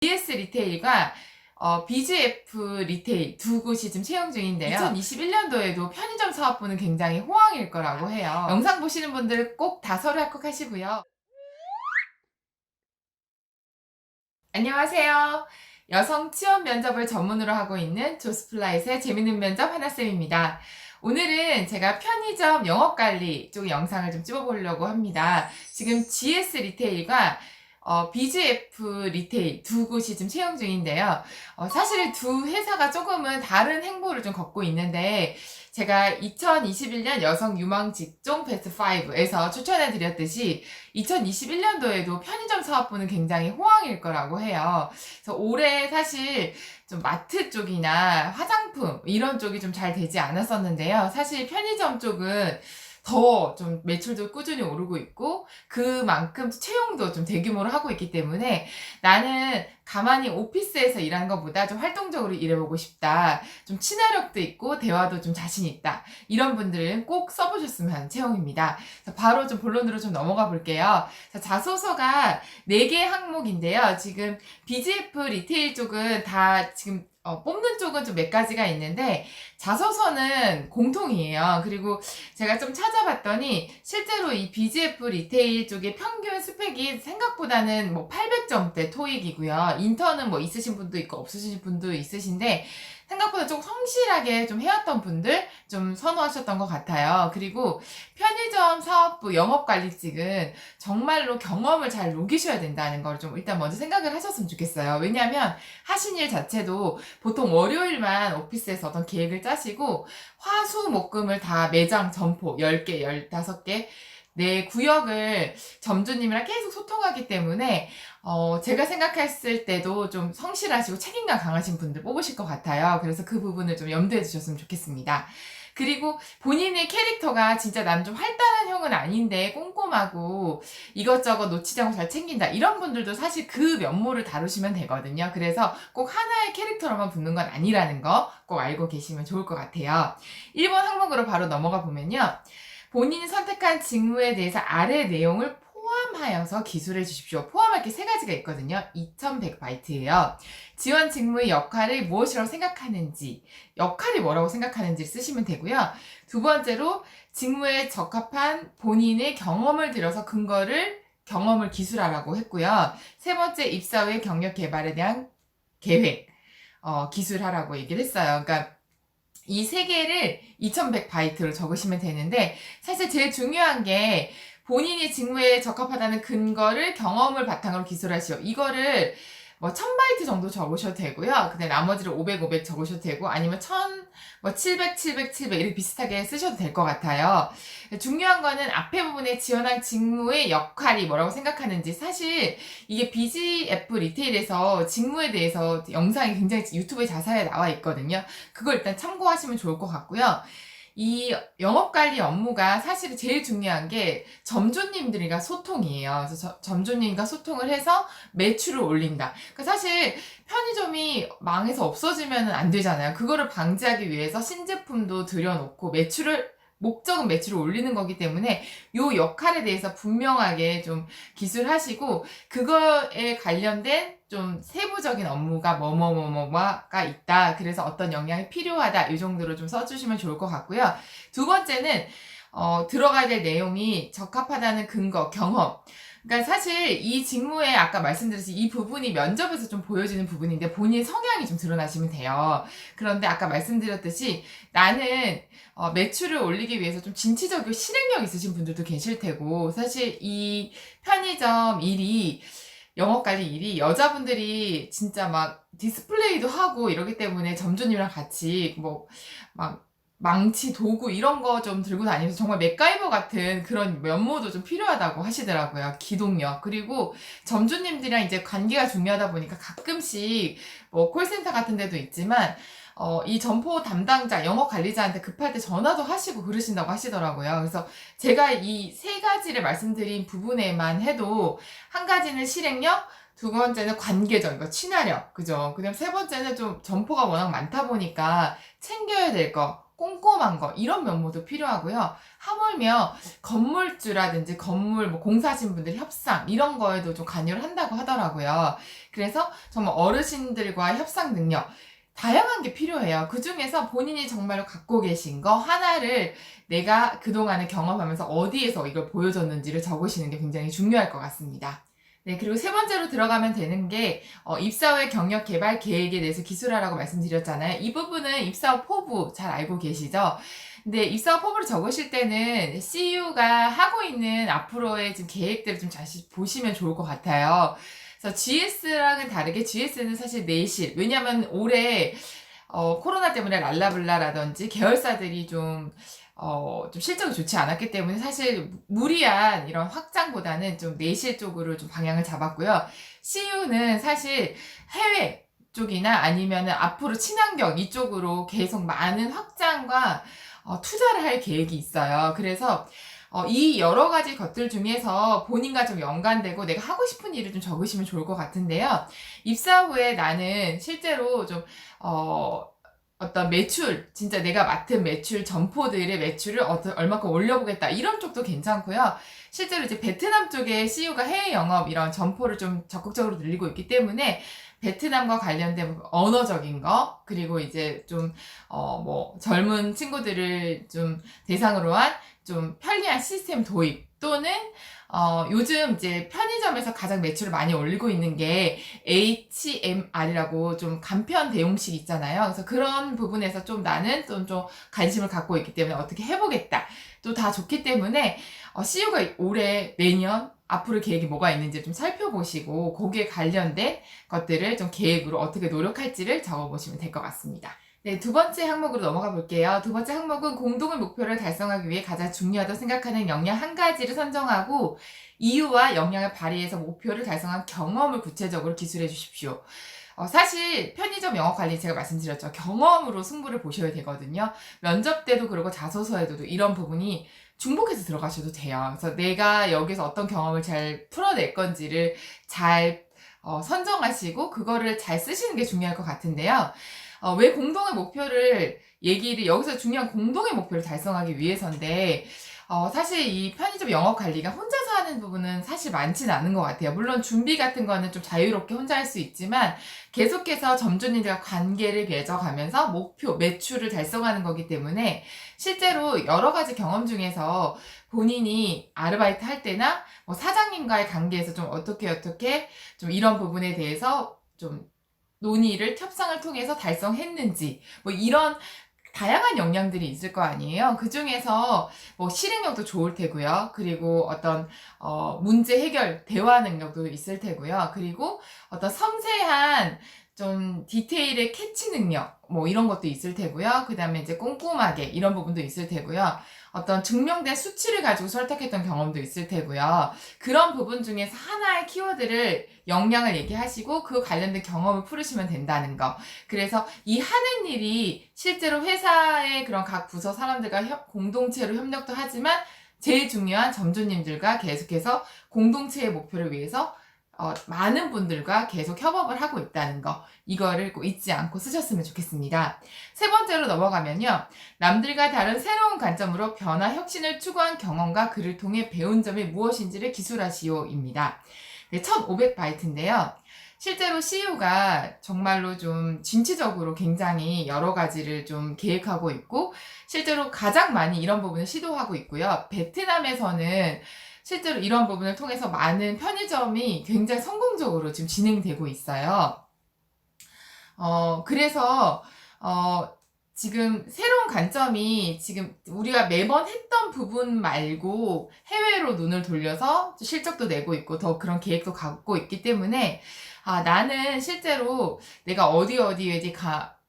BS 리테일과 BGF 리테일 두 곳이 지금 채용 중인데요. 2021년도에도 편의점 사업부는 굉장히 호황일 거라고 해요. 영상 보시는 분들 꼭 다 서류 합격하시고요. 안녕하세요. 여성 취업 면접을 전문으로 하고 있는 조스플라잇의 재밌는 면접 하나쌤입니다. 오늘은 제가 편의점 영업관리 쪽 영상을 좀 찍어보려고 합니다. 지금 GS 리테일과 BGF 리테일 두 곳이 지금 채용 중인데요. 사실 두 회사가 조금은 다른 행보를 좀 걷고 있는데, 제가 2021년 여성 유망 직종 베스트 5에서 추천해 드렸듯이 2021년도에도 편의점 사업부는 굉장히 호황일 거라고 해요. 그래서 올해 사실 좀 마트 쪽이나 화장품 이런 쪽이 좀 잘 되지 않았었는데요. 사실 편의점 쪽은 더 좀 매출도 꾸준히 오르고 있고 그만큼 채용도 좀 대규모로 하고 있기 때문에 나는 가만히 오피스에서 일하는 것보다 좀 활동적으로 일해보고 싶다. 좀 친화력도 있고 대화도 좀 자신 있다. 이런 분들은 꼭 써보셨으면 하는 채용입니다. 바로 좀 본론으로 좀 넘어가 볼게요. 자소서가 4개 항목인데요. 지금 BGF 리테일 쪽은 다 지금 뽑는 쪽은 좀 몇 가지가 있는데 자소서는 공통이에요. 그리고 제가 좀 찾아봤더니 실제로 이 BGF 리테일 쪽의 평균 스펙이 생각보다는 뭐 800점대 토익이고요. 인턴은 뭐 있으신 분도 있고 없으신 분도 있으신데 생각보다 좀 성실하게 좀 해왔던 분들 좀 선호하셨던 것 같아요. 그리고 편의점 사업부 영업관리직은 정말로 경험을 잘 녹이셔야 된다는 걸 좀 일단 먼저 생각을 하셨으면 좋겠어요. 왜냐하면 하신 일 자체도 보통 월요일만 오피스에서 어떤 계획을 짜시고 화수목금을 다 매장 점포 10개, 15개 내 구역을 점주님이랑 계속 소통하기 때문에 제가 생각했을 때도 좀 성실하시고 책임감 강하신 분들 뽑으실 것 같아요. 그래서 그 부분을 좀 염두에 두셨으면 좋겠습니다. 그리고 본인의 캐릭터가 진짜 난 좀 활달한 형은 아닌데 꼼꼼하고 이것저것 놓치지 않고 잘 챙긴다. 이런 분들도 사실 그 면모를 다루시면 되거든요. 그래서 꼭 하나의 캐릭터로만 붙는 건 아니라는 거 꼭 알고 계시면 좋을 것 같아요. 1번 항목으로 바로 넘어가 보면요. 본인이 선택한 직무에 대해서 아래 내용을 포함하여서 기술해 주십시오. 포함할 게 3가지가 있거든요. 2100바이트예요. 지원 직무의 역할을 무엇이라고 생각하는지, 역할이 뭐라고 생각하는지 쓰시면 되고요. 두 번째로 직무에 적합한 본인의 경험을 들여서 경험을 기술하라고 했고요. 세 번째 입사 후의 경력 개발에 대한 계획, 기술하라고 얘기를 했어요. 그러니까 이 3개를 2100바이트로 적으시면 되는데 사실 제일 중요한 게 본인이 직무에 적합하다는 근거를 경험을 바탕으로 기술하시오. 이거를 뭐 1000바이트 정도 적으셔도 되고요. 근데 나머지를 500, 500 적으셔도 되고 아니면 1000, 뭐 700, 700, 700 이렇게 비슷하게 쓰셔도 될 것 같아요. 중요한 거는 앞에 부분에 지원한 직무의 역할이 뭐라고 생각하는지 사실 이게 BGF 리테일에서 직무에 대해서 영상이 굉장히 유튜브에 자세하게 나와 있거든요. 그걸 일단 참고하시면 좋을 것 같고요. 이 영업관리 업무가 사실 제일 중요한 게 점주님들과 소통이에요. 그래서 점주님과 소통을 해서 매출을 올린다. 그러니까 사실 편의점이 망해서 없어지면 안 되잖아요. 그거를 방지하기 위해서 신제품도 들여놓고 목적은 매출을 올리는 거기 때문에 요 역할에 대해서 분명하게 좀 기술하시고 그거에 관련된 좀 세부적인 업무가 뭐뭐뭐뭐가 있다. 그래서 어떤 역량이 필요하다. 이 정도로 좀 써주시면 좋을 것 같고요. 두 번째는 들어가야 될 내용이 적합하다는 근거, 경험. 그러니까 사실 이 직무에 아까 말씀드렸듯이 이 부분이 면접에서 좀 보여지는 부분인데 본인 성향이 좀 드러나시면 돼요. 그런데 아까 말씀드렸듯이 나는 매출을 올리기 위해서 좀 진취적이고 실행력 있으신 분들도 계실 테고 사실 이 편의점 일이 영업관리 일이 여자분들이 진짜 막 디스플레이도 하고 이러기 때문에 점주님이랑 같이 뭐 막 망치, 도구 이런 거 좀 들고 다니면서 정말 맥가이버 같은 그런 면모도 좀 필요하다고 하시더라고요. 기동력. 그리고 점주님들이랑 이제 관계가 중요하다 보니까 가끔씩 뭐 콜센터 같은 데도 있지만 이 점포 담당자, 영업 관리자한테 급할 때 전화도 하시고 그러신다고 하시더라고요. 그래서 제가 이 3가지를 말씀드린 부분에만 해도 한 가지는 실행력, 두 번째는 관계적, 그러니까 친화력, 그죠? 그다음 세 번째는 좀 점포가 워낙 많다 보니까 챙겨야 될 거, 꼼꼼한 거 이런 면모도 필요하고요. 하물며 건물주라든지 건물 뭐 공사하신 분들 협상 이런 거에도 좀 관여를 한다고 하더라고요. 그래서 정말 어르신들과 협상 능력 다양한 게 필요해요. 그 중에서 본인이 정말로 갖고 계신 거 하나를 내가 그동안에 경험하면서 어디에서 이걸 보여줬는지를 적으시는 게 굉장히 중요할 것 같습니다. 네, 그리고 세 번째로 들어가면 되는 게 입사 후의 경력 개발 계획에 대해서 기술하라고 말씀드렸잖아요. 이 부분은 입사 후 포부 잘 알고 계시죠? 근데 입사 후 포부를 적으실 때는 CU가 하고 있는 앞으로의 지금 계획들을 좀 다시 보시면 좋을 것 같아요. 그래서 GS랑은 다르게 GS는 사실 내실, 왜냐면 올해 코로나 때문에 랄라블라라든지 계열사들이 좀 실적이 좋지 않았기 때문에 사실 무리한 이런 확장보다는 좀 내실 쪽으로 좀 방향을 잡았고요. CU는 사실 해외 쪽이나 아니면은 앞으로 친환경 이쪽으로 계속 많은 확장과 투자를 할 계획이 있어요. 그래서 이 여러 가지 것들 중에서 본인과 좀 연관되고 내가 하고 싶은 일을 좀 적으시면 좋을 것 같은데요. 입사 후에 나는 실제로 좀, 어떤 매출, 진짜 내가 맡은 매출, 점포들의 매출을 얼마큼 올려보겠다. 이런 쪽도 괜찮고요. 실제로 이제 베트남 쪽에 CU가 해외 영업 이런 점포를 좀 적극적으로 늘리고 있기 때문에 베트남과 관련된 언어적인 거, 그리고 이제 좀, 젊은 친구들을 좀 대상으로 한 좀 편리한 시스템 도입 또는 요즘 이제 편의점에서 가장 매출을 많이 올리고 있는 게 HMR이라고 좀 간편 대용식 있잖아요. 그래서 그런 부분에서 좀 나는 좀 관심을 갖고 있기 때문에 어떻게 해보겠다. 또 다 좋기 때문에 CU가 올해 내년 앞으로 계획이 뭐가 있는지 좀 살펴보시고 거기에 관련된 것들을 좀 계획으로 어떻게 노력할지를 적어보시면 될 것 같습니다. 네, 두 번째 항목으로 넘어가 볼게요. 두 번째 항목은 공동의 목표를 달성하기 위해 가장 중요하다고 생각하는 역량 한 가지를 선정하고 이유와 역량을 발휘해서 목표를 달성한 경험을 구체적으로 기술해 주십시오. 사실 편의점 영업 관리 제가 말씀드렸죠. 경험으로 승부를 보셔야 되거든요. 면접 때도 그러고 자소서에도 이런 부분이 중복해서 들어가셔도 돼요. 그래서 내가 여기서 어떤 경험을 잘 풀어낼 건지를 잘 선정하시고 그거를 잘 쓰시는 게 중요할 것 같은데요. 왜 공동의 목표를 여기서 중요한 공동의 목표를 달성하기 위해서인데, 사실 이 편의점 영업 관리가 혼자서 하는 부분은 사실 많지는 않은 것 같아요. 물론 준비 같은 거는 좀 자유롭게 혼자 할 수 있지만, 계속해서 점주님들과 관계를 맺어가면서 목표, 매출을 달성하는 거기 때문에, 실제로 여러 가지 경험 중에서 본인이 아르바이트 할 때나, 사장님과의 관계에서 좀 어떻게 좀 이런 부분에 대해서 좀 논의를 협상을 통해서 달성했는지 이런 다양한 역량들이 있을 거 아니에요. 그 중에서 실행력도 좋을 테고요. 그리고 어떤 문제 해결 대화 능력도 있을 테고요. 그리고 어떤 섬세한 좀 디테일의 캐치 능력 이런 것도 있을 테고요. 그 다음에 이제 꼼꼼하게 이런 부분도 있을 테고요. 어떤 증명된 수치를 가지고 설득했던 경험도 있을 테고요. 그런 부분 중에서 하나의 키워드를 역량을 얘기하시고 그 관련된 경험을 풀으시면 된다는 거. 그래서 이 하는 일이 실제로 회사의 그런 각 부서 사람들과 공동체로 협력도 하지만 제일 중요한 점주님들과 계속해서 공동체의 목표를 위해서 많은 분들과 계속 협업을 하고 있다는 거, 이거를 꼭 잊지 않고 쓰셨으면 좋겠습니다. 세 번째로 넘어가면요. 남들과 다른 새로운 관점으로 변화, 혁신을 추구한 경험과 그를 통해 배운 점이 무엇인지를 기술하시오입니다. 네, 1500바이트인데요. 실제로 CU가 정말로 좀 진취적으로 굉장히 여러 가지를 좀 계획하고 있고, 실제로 가장 많이 이런 부분을 시도하고 있고요. 베트남에서는 실제로 이런 부분을 통해서 많은 편의점이 굉장히 성공적으로 지금 진행되고 있어요. 그래서, 지금 새로운 관점이 지금 우리가 매번 했던 부분 말고 해외로 눈을 돌려서 실적도 내고 있고 더 그런 계획도 갖고 있기 때문에, 나는 실제로 내가 어디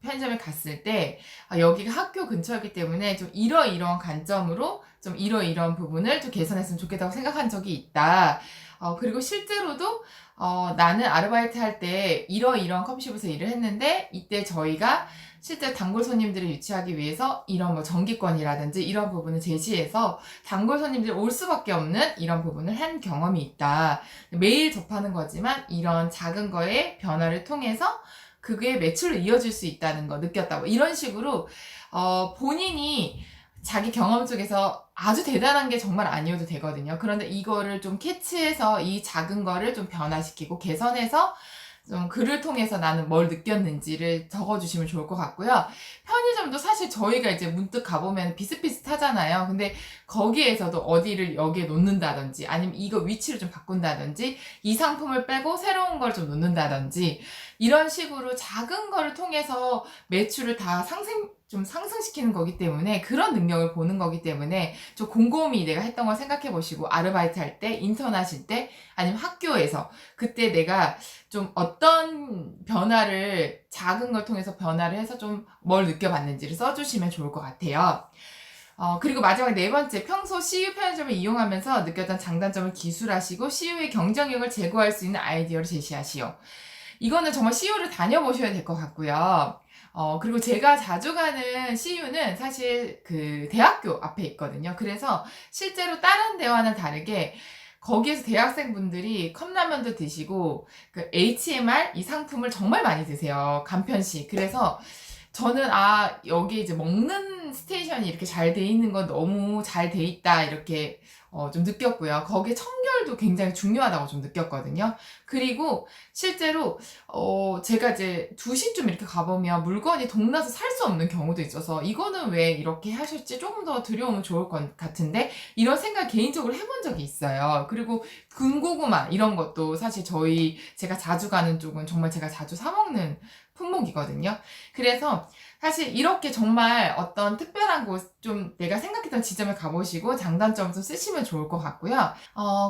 편의점에 갔을 때, 여기가 학교 근처이기 때문에 좀 이러이러한 관점으로 좀 이러이러한 부분을 좀 개선했으면 좋겠다고 생각한 적이 있다. 그리고 실제로도 나는 아르바이트 할 때 이러이러한 커피숍에서 일을 했는데 이때 저희가 실제 단골 손님들을 유치하기 위해서 이런 뭐 정기권이라든지 이런 부분을 제시해서 단골 손님들이 올 수밖에 없는 이런 부분을 한 경험이 있다. 매일 접하는 거지만 이런 작은 거의 변화를 통해서 그게 매출로 이어질 수 있다는 거 느꼈다. 뭐 이런 식으로 본인이 자기 경험 속에서 아주 대단한 게 정말 아니어도 되거든요. 그런데 이거를 좀 캐치해서 이 작은 거를 좀 변화시키고 개선해서 좀 글을 통해서 나는 뭘 느꼈는지를 적어주시면 좋을 것 같고요. 편의점도 사실 저희가 이제 문득 가보면 비슷비슷하잖아요. 근데 거기에서도 어디를 여기에 놓는다든지 아니면 이거 위치를 좀 바꾼다든지 이 상품을 빼고 새로운 걸 좀 놓는다든지 이런 식으로 작은 거를 통해서 매출을 다 상승시키는 거기 때문에 그런 능력을 보는 거기 때문에 좀 곰곰이 내가 했던 걸 생각해 보시고 아르바이트 할 때, 인턴 하실 때, 아니면 학교에서 그때 내가 좀 어떤 변화를 작은 걸 통해서 변화를 해서 좀 뭘 느껴봤는지를 써주시면 좋을 것 같아요. 그리고 마지막 네 번째, 평소 CU 편의점을 이용하면서 느꼈던 장단점을 기술하시고 CU의 경쟁력을 제고할 수 있는 아이디어를 제시하시오. 이거는 정말 CU를 다녀보셔야 될 것 같고요. 그리고 제가 자주 가는 CU는 사실 그 대학교 앞에 있거든요. 그래서 실제로 다른 데와는 다르게 거기에서 대학생분들이 컵라면도 드시고 그 HMR 이 상품을 정말 많이 드세요. 간편식. 그래서 저는 여기 이제 먹는 스테이션이 이렇게 잘 돼 있는 건 너무 잘 돼 있다 이렇게 좀 느꼈고요. 거기에 청결도 굉장히 중요하다고 좀 느꼈거든요. 그리고 실제로 제가 이제 2시쯤 이렇게 가보면 물건이 동나서 살 수 없는 경우도 있어서 이거는 왜 이렇게 하실지 조금 더 들여오면 좋을 것 같은데 이런 생각 개인적으로 해본 적이 있어요. 그리고 군고구마 이런 것도 사실 제가 자주 가는 쪽은 정말 제가 자주 사 먹는 품목이거든요. 그래서 사실 이렇게 정말 어떤 특별한 곳, 좀 내가 생각했던 지점을 가보시고 장단점을 좀 쓰시면 좋을 것 같고요.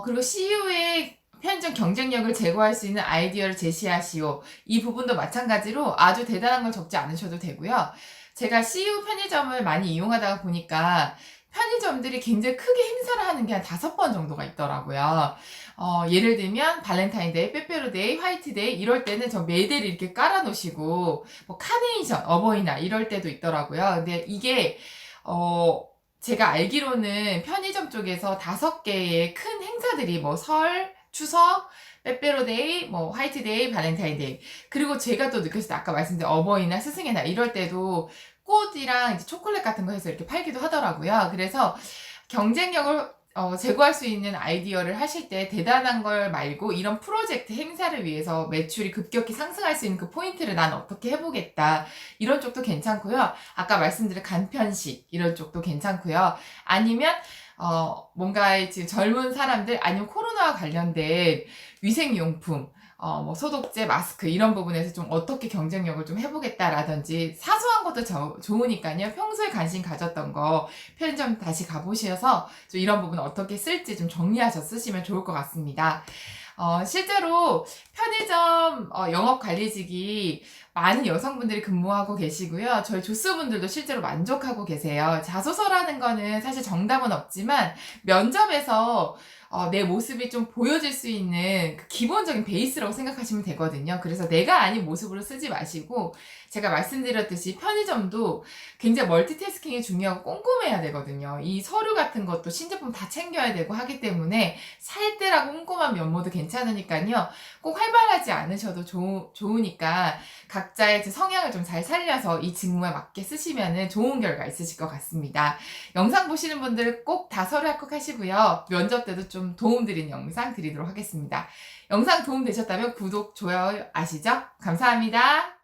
그리고 CU의 편의점 경쟁력을 제고할 수 있는 아이디어를 제시하시오. 이 부분도 마찬가지로 아주 대단한 걸 적지 않으셔도 되고요. 제가 CU 편의점을 많이 이용하다가 보니까 편의점들이 굉장히 크게 행사를 하는 게 한 5번 정도가 있더라고요. 예를 들면 발렌타인데이, 빼빼로데이, 화이트데이 이럴 때는 저 매대를 이렇게 깔아놓으시고 뭐 카네이션, 어버이날 이럴 때도 있더라고요. 근데 이게 제가 알기로는 편의점 쪽에서 5개의 큰 행사들이 뭐 설, 추석, 빼빼로데이, 뭐 화이트데이, 발렌타인데이 그리고 제가 또 느꼈을 때 아까 말씀드린 어버이날, 스승의 날 이럴 때도 꽃이랑 이제 초콜릿 같은 거 해서 이렇게 팔기도 하더라고요. 그래서 경쟁력을 제고할 수 있는 아이디어를 하실 때 대단한 걸 말고 이런 프로젝트 행사를 위해서 매출이 급격히 상승할 수 있는 그 포인트를 난 어떻게 해보겠다. 이런 쪽도 괜찮고요. 아까 말씀드린 간편식 이런 쪽도 괜찮고요. 아니면 뭔가 지금 젊은 사람들 아니면 코로나와 관련된 위생용품 뭐 소독제, 마스크 이런 부분에서 좀 어떻게 경쟁력을 좀 해보겠다라든지 사소한 것도 좋으니까요. 평소에 관심 가졌던 거 편의점 다시 가보셔서 좀 이런 부분 어떻게 쓸지 좀 정리하셔서 쓰시면 좋을 것 같습니다. 실제로 편의점 영업관리직이 많은 여성분들이 근무하고 계시고요. 저희 조스분들도 실제로 만족하고 계세요. 자소서라는 거는 사실 정답은 없지만 면접에서 내 모습이 좀 보여질 수 있는 그 기본적인 베이스라고 생각하시면 되거든요. 그래서 내가 아닌 모습으로 쓰지 마시고 제가 말씀드렸듯이 편의점도 굉장히 멀티태스킹이 중요하고 꼼꼼해야 되거든요. 이 서류 같은 것도 신제품 다 챙겨야 되고 하기 때문에 살 때라고 꼼꼼한 면모도 괜찮으니까요. 꼭 활발하지 않으셔도 좋으니까 각자의 성향을 좀 잘 살려서 이 직무에 맞게 쓰시면 좋은 결과 있으실 것 같습니다. 영상 보시는 분들 꼭 다 서류 합격하시고요. 면접 때도 좀 도움드리는 영상 드리도록 하겠습니다. 영상 도움 되셨다면 구독, 좋아요 아시죠? 감사합니다.